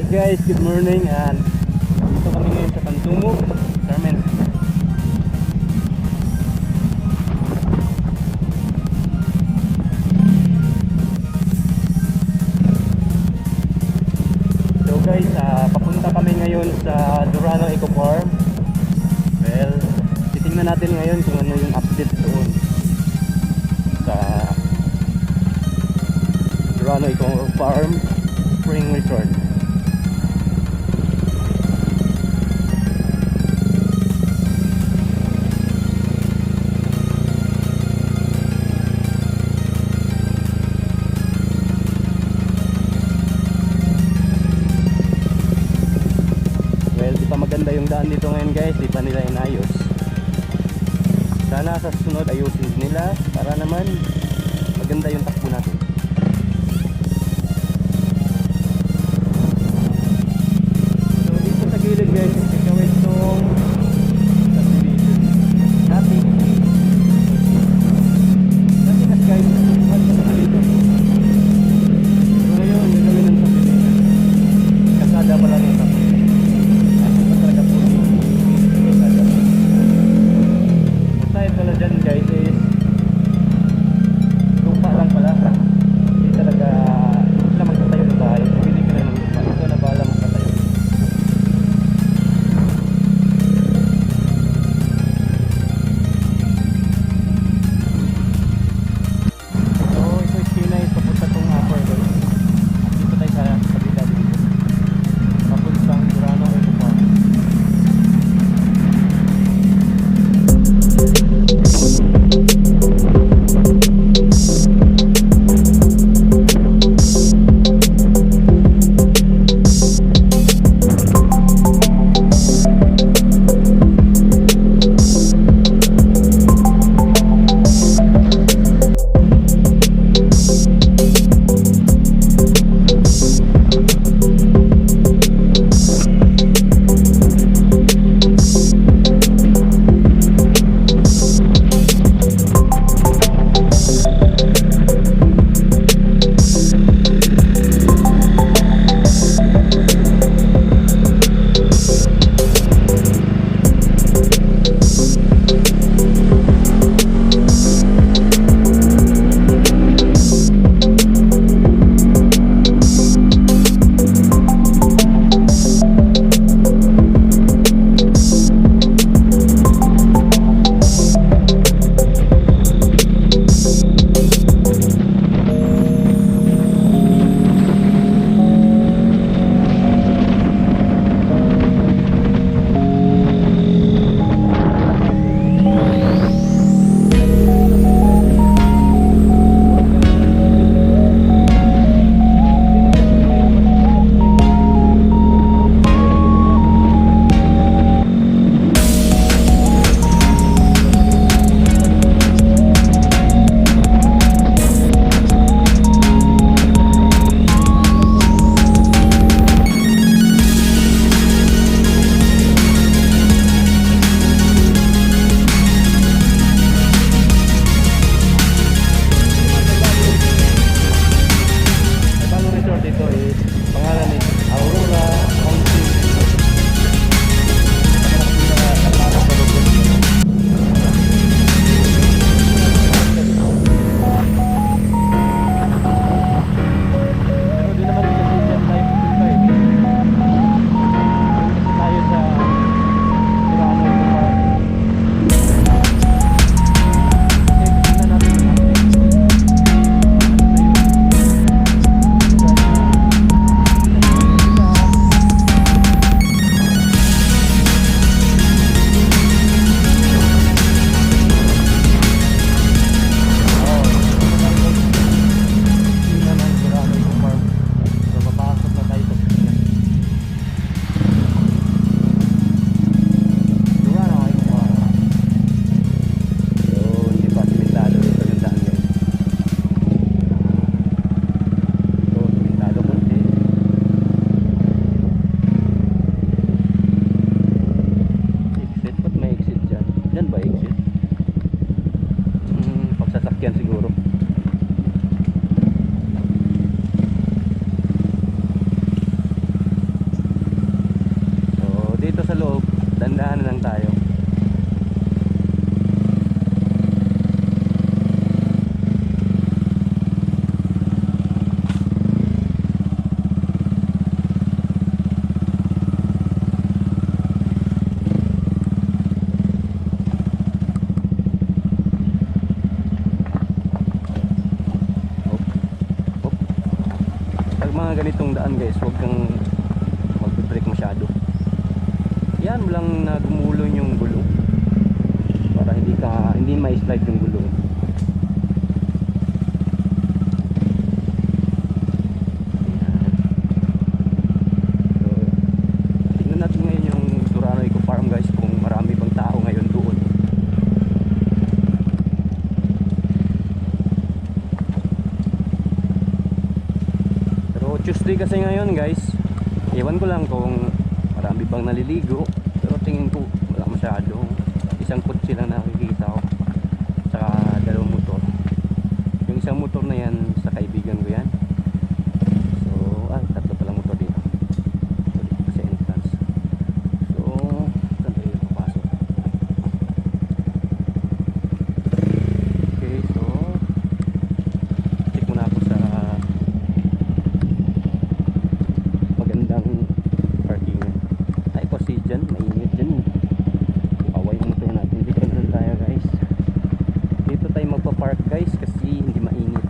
up guys? Good morning, and dito kami ngayon sa Pantumog, Carmen. So guys, papunta kami ngayon sa Durano Eco Farm. Well, titingnan natin ngayon kung ano yung update doon sa Durano Eco Farm Spring Resort. Maganda yung daan dito ngayon guys, di pa nila inayos. Sana sa susunod ayusin nila para naman maganda yung takbo natin. So dito sa gilid guys, ikaw itong subdivision natin. Kasi guys, dito. So ngayon, gagawin ng subdivision. Kasada pala ng subdivision. Pala dyan guys is lupa lang pala. Pag mga ganitong daan guys, huwag kang mag-brake masyado. Yan mo lang na gumulong yung gulong para hindi ma-slide yung gulong. Ayan. So, tingnan natin ngayon yung Durano Eco Farm guys, kung marami bang tao ngayon doon. Pero Tuesday kasi ngayon guys, ewan ko lang kung marami bang naliligo, pero tingin ko wala masyado. Isang kotse lang nakikita ko, saka dalawang motor. Yung isang motor na yan sa kaibigan ko yan. So tatlo palang motor dito. So dito sa entrance. So saan tayo papasok? Okay, so check muna ako sa magandang parking. Ay kasi dyan, mainit dyan. Away yung motor natin. Dito na tayo guys. Dito tayo magpa-park guys kasi hindi mainit.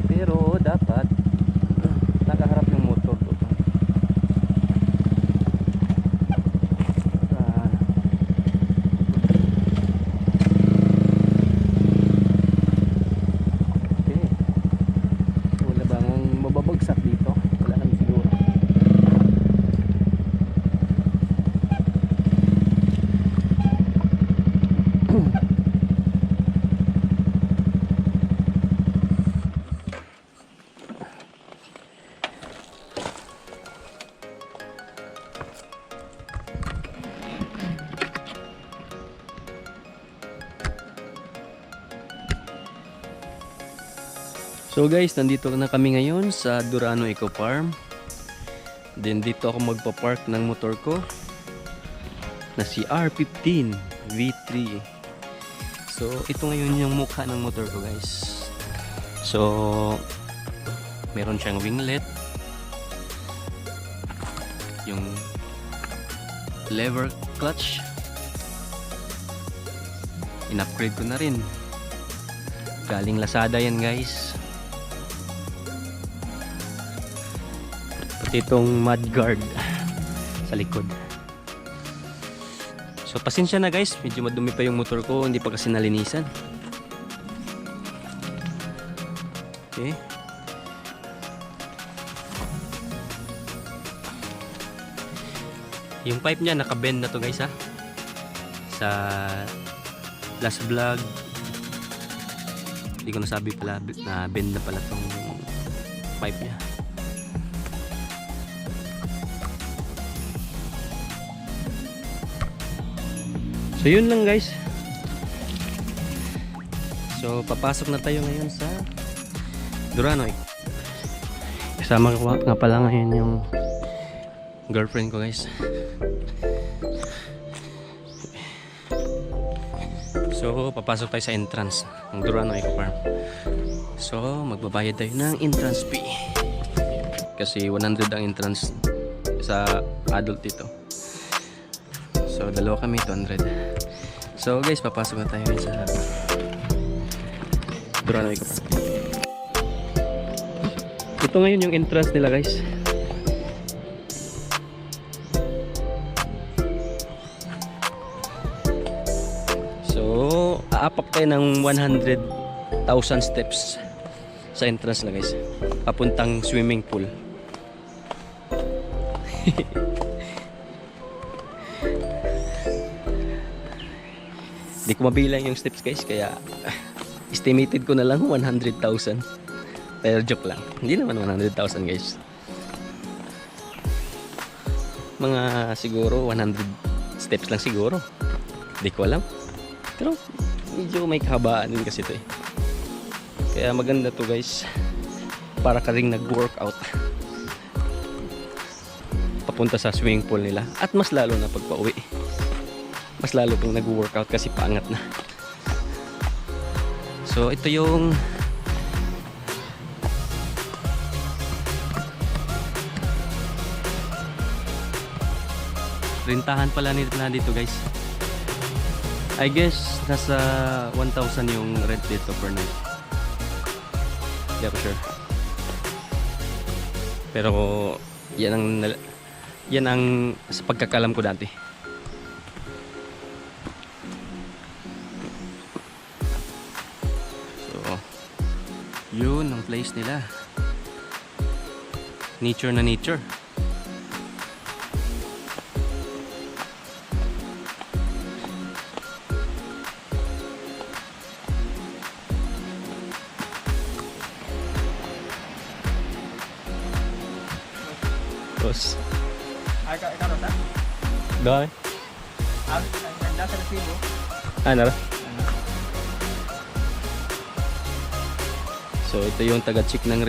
Pero dapat nakaharap yung motor doon. Okay. So, wala bang mababagsak dito? Wala naman siguro. So guys, nandito na kami ngayon sa Durano Eco Farm. Then dito ako magpa-park ng motor ko na si R15 V3. So ito ngayon yung mukha ng motor ko guys. So meron siyang winglet, yung lever clutch in-upgrade ko na rin, galing Lazada yan guys. Pati itong mudguard sa likod. So pasensya na guys, medyo madumi pa yung motor ko, hindi pa kasi nalinisan. Okay. Yung pipe niya naka-bend na to guys ha. Sa last vlog hindi ko nasabi pala na bend na pala tong pipe niya. So yun lang guys. So papasok na tayo ngayon sa Durano. Kasama ko nga pala ngayon yung girlfriend ko guys. So papasok tayo sa entrance ng Durano Eco Farm. So magbabayad tayo ng entrance fee. Kasi 100 ang entrance sa adult dito. So dalawa kami, 200. So guys, papasok na tayo sa Durano Eco Farm. Ito ngayon yung entrance nila guys. So aapak tayo ng 100,000 steps sa entrance na guys, papuntang swimming pool. Di ko mabilang yung steps guys, kaya estimated ko na lang 100,000. Pero joke lang, hindi naman 100,000 guys. Mga siguro 100 steps lang siguro. Di ko alam. Pero medyo may kahabaan din kasi ito eh. Kaya maganda to guys, para ka ring nag-workout papunta sa swimming pool nila. At mas lalo na pagpa-uwi, mas lalo kang nag-workout kasi paangat na. So ito yung rintahan pala nila dito guys. I guess nasa 1,000 yung rent dito per night. Hindi ako sure. Pero yan ang sa pagkakalam ko dati. So, yun ang place nila. Nature na nature. Tapos, Ikaw na? doon. Nasa resibo. Ano? So, ito yung taga-check ng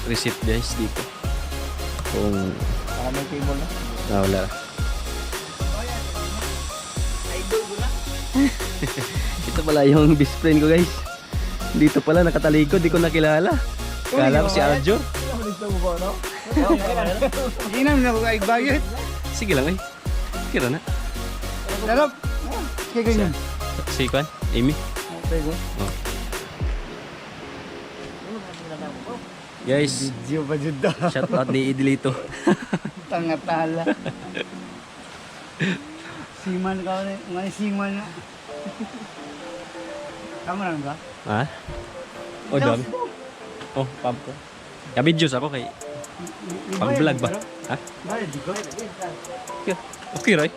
receipt guys dito. Kung May table na. wala. Ito pala yung best friend ko guys. Dito pala nakatalikod, di ko nakilala. Kala ko si Aljo. Inam na ko kay bayad. Sige lang eh. Kira na. Dalap. Kaya ganyan. Si Kwan? Amy? Oh. Guys, Video pa dyan daw. shout out ni Idilito. Tangatala. Siman ka ulit. May siman na. Tama lang ba? Ha? Oh, dami. Oh, pump ko. Gabi juice ako kay pang vlog ba? Ha? Bayad di ko. Okay, right?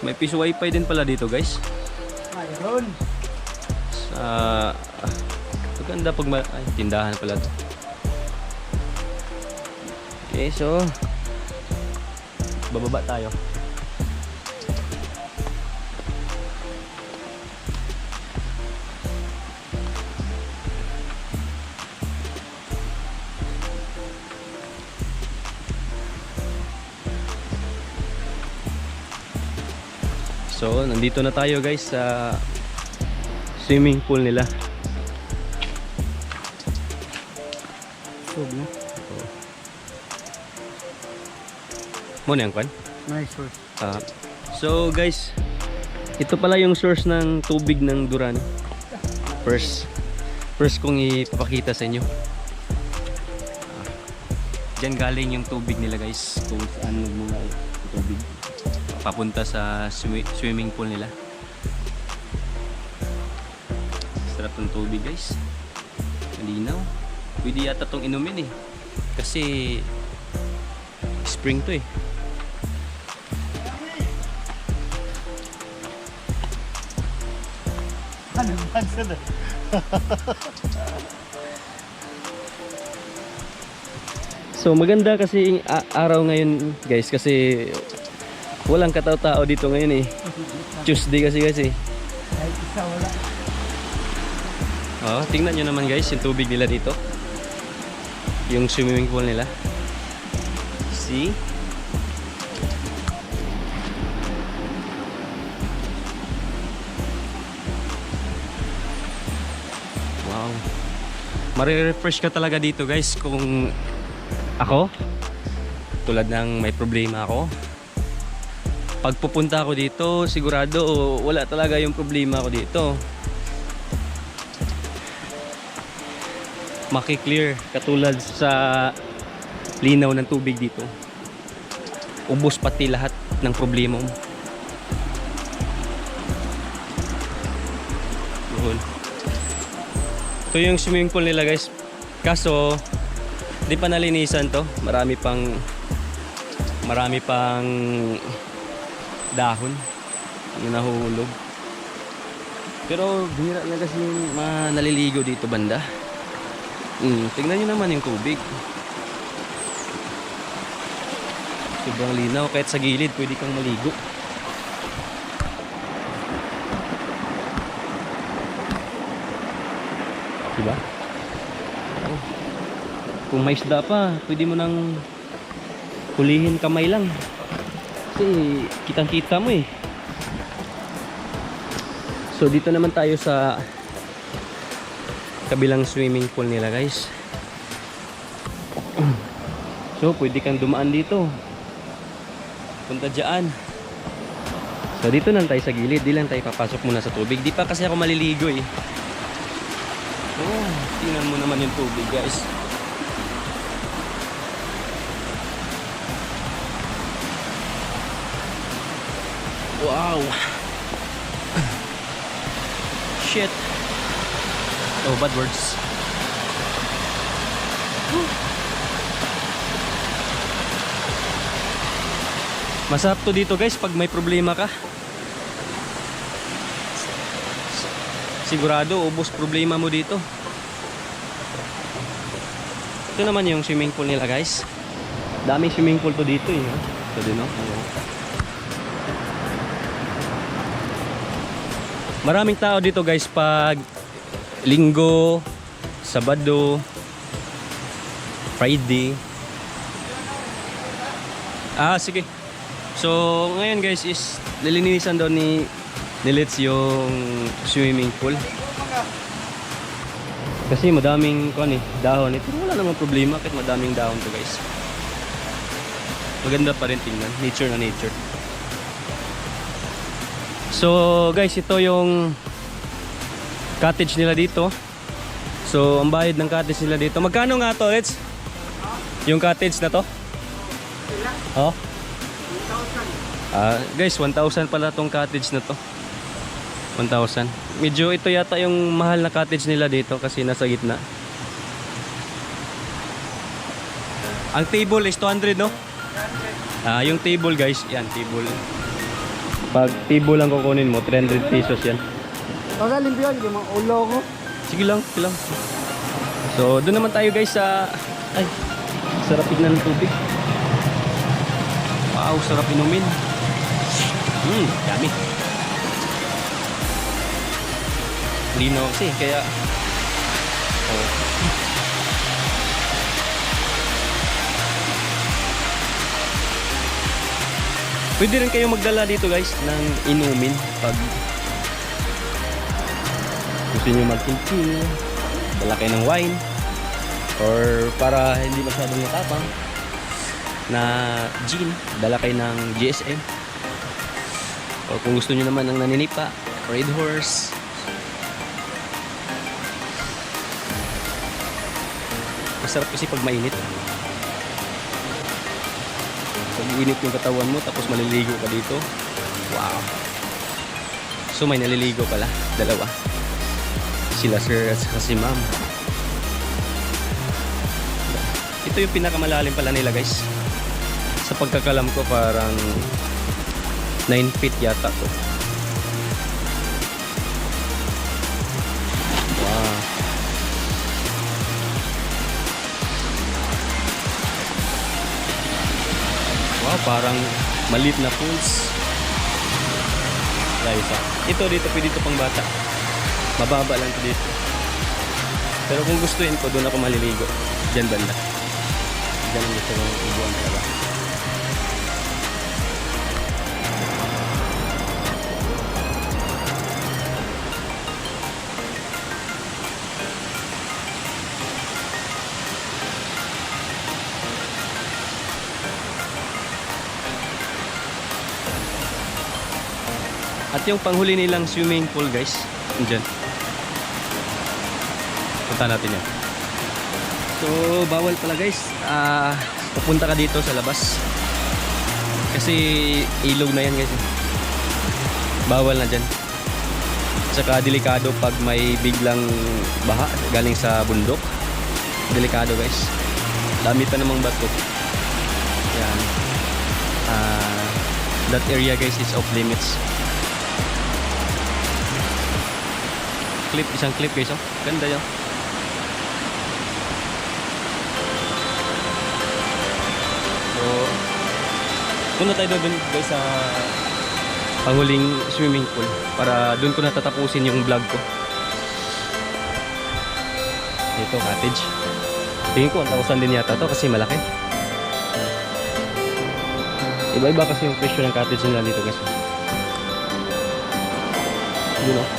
May piso wifi din pala dito guys. Mayroon. Sa maganda pag ay, tindahan pala to. Okay, so bababa tayo. So, nandito na tayo guys sa swimming pool nila. Sub na. Muna yan, Kwan? Nice source. So guys, ito pala yung source ng tubig ng Duran. First kong ipapakita sa inyo. Diyan galing yung tubig nila guys, kung saan muna yung tubig papunta sa swimming pool nila. Sarap ng tubig guys, malinaw. Pwede yata itong inumin eh, kasi spring to eh. Ano ba sila? So maganda kasi araw ngayon guys, kasi walang katao-tao dito ngayon eh. Tuesday kasi Kahit isa wala. Oh, tingnan nyo naman guys yung tubig nila dito. Yung swimming pool nila. See? Wow. Mare-refresh ka talaga dito guys kung ako tulad ng may problema ako. Pag pupunta ako dito, sigurado wala talaga yung problema ko dito. Maki-clear katulad sa linaw ng tubig dito. Ubos pati lahat ng problema mo. Yun. Ito yung swimming pool nila guys. Kaso di pa nalinisan to. Marami pang dahon na nahuhulog. Pero bihira na kasi yung naliligo dito banda. Tingnan nyo naman yung tubig. Sobrang linaw, kahit sa gilid pwede kang maligo. Diba? Oh. Kung may isda pa, pwede mo nang hulihin kamay lang. Kasi kitang kita mo eh. So dito naman tayo sa kabilang swimming pool nila guys. So pwede kang dumaan dito, punta dyan. So dito lang tayo sa gilid, di lang tayo papasok muna sa tubig. Di pa kasi ako maliligo eh. Oh, tingnan mo naman yung tubig, guys. Wow. Shit. Oh, bad words. Masarap to dito, guys, pag may problema ka. Sigurado ubos problema mo dito. Ito naman yung swimming pool nila, guys. Daming swimming pool to dito eh. Ito din, no? Maraming tao dito, guys, pag Linggo, Sabado, Friday. Sige. So, ngayon, guys, is lilinisan daw ni Litz yung swimming pool. Kasi madaming dahon. Ito wala namang problema kahit madaming dahon to, guys. Maganda pa rin tingnan. Nature na nature. So, guys, ito yung cottage nila dito. So, ang bayad ng cottage nila dito. Magkano nga to, Litz? Yung cottage na to? Oh? Guys, 1,000 pala tong cottage na to. 1,000. Medyo ito yata yung mahal na cottage nila dito kasi nasa gitna. Ang table is 200, no? Yung table, guys, yan, table. Pag table lang kukunin mo, 300 pesos yan. Pagalim yun, yung mga ulo ko. Sige lang, sige lang. So, doon naman tayo, guys, sa... Ay, sarap tignan ng tubig. Wow, sarap inumin. Dami. Lino kasi, kaya... Oh. Pwede rin kayo magdala dito, guys, ng inumin pag gusto nyo mag-chill, dala kayo ng wine, or para hindi masyadong matapang na gin, dala kayo ng GSM, o kung gusto nyo naman ng naninipa, Red Horse. Masarap kasi pag mainit. Pag init yung katawan mo tapos maliligo ka dito. Wow. So may naliligo pala, dalawa. Sila sir at saka si ma'am. Ito yung pinakamalalim pala nila, guys. Sa pagkakalam ko parang 9 feet yata to. Wow. Wow, parang maliit na pools. Ito dito, pwede ito pang bata. Mababa lang ito dito. Pero kung gustuin ko, doon ako maliligo. Diyan banda. Diyan ang gusto kong ibuan talaga. At yung panghuli nilang swimming pool, guys, dyan. Punta natin yan. So, bawal pala, guys. Pupunta ka dito sa labas. Kasi ilog na yan, guys. Bawal na dyan. Saka delikado pag may biglang baha galing sa bundok. Delikado, guys. Dami pa namang bato. Yan. That area, guys, is off limits. Isang clip, guys, oh. Ganda yan. So, punta tayo doon, guys, sa panghuling swimming pool para doon ko natatapusin yung vlog ko. Ito, cottage. Tingin ko 1,000 din yata to kasi malaki. Iba-iba kasi yung presyo ng cottage nila dito, guys. Yun, oh.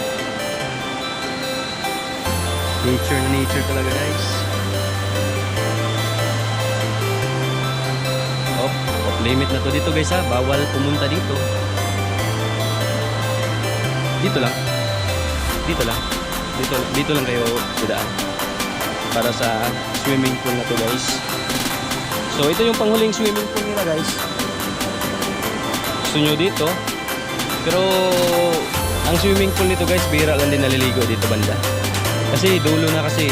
Nature na nature talaga, guys. Off limit na to dito, guys, ha. Bawal pumunta dito. Dito lang. Dito lang. Dito lang kayo dadaan. para sa swimming pool na to guys. So ito yung panghuling swimming pool nila guys. Gusto nyo dito? Pero ang swimming pool nito guys, bihira lang din naliligo dito banda. Kasi dulo na kasi.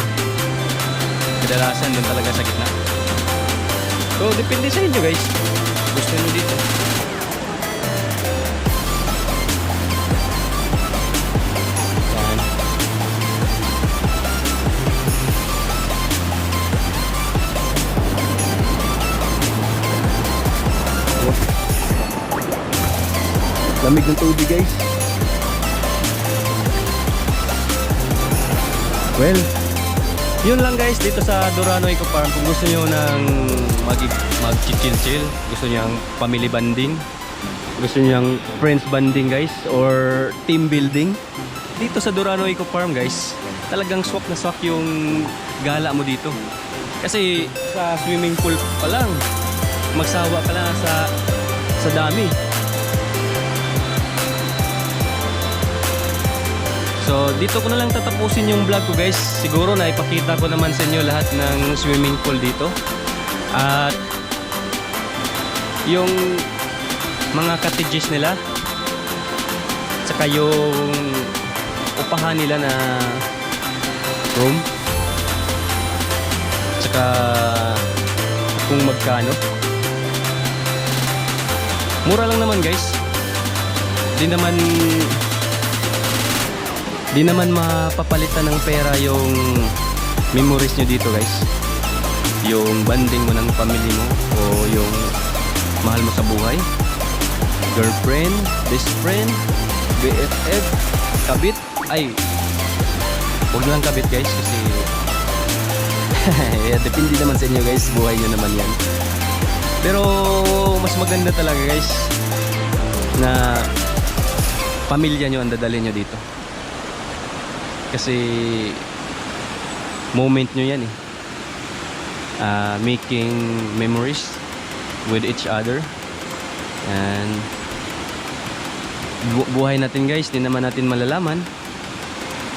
Kadalasan doon talaga sa gitna. So depende sa inyo guys. Gusto nyo dito. Yan. Lamig ng tubig guys. Well, yun lang guys dito sa Dorano Eco Farm. Kung gusto nyo ng mag-chill-chill, gusto nyo ang family bonding, gusto nyo ang friends bonding guys, or team building, dito sa Dorano Eco Farm guys, talagang swak na swak yung gala mo dito. Kasi sa swimming pool pa lang, magsawa ka na sa dami. So dito ko na lang tatapusin yung vlog ko guys. Siguro na ipakita ko naman sa inyo lahat ng swimming pool dito. At yung mga cottages nila. Tsaka yung upahan nila na room. Tsaka kung magkano. Mura lang naman guys. Di naman mapapalitan ng pera yung memories nyo dito guys. Yung banding mo ng family mo o yung mahal mo sa buhay. Girlfriend, best friend, BFF, kabit. Ay, huwag na lang kabit guys kasi depende naman sa inyo guys. Buhay nyo naman yan. Pero mas maganda talaga guys na pamilya nyo ang dadalhin nyo dito. Kasi moment nyo yan eh. Making memories with each other. And buhay natin guys, di naman natin malalaman.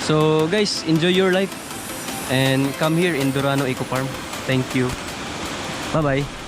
So guys, enjoy your life and come here in Dorano Eco Farm. Thank you. Bye bye.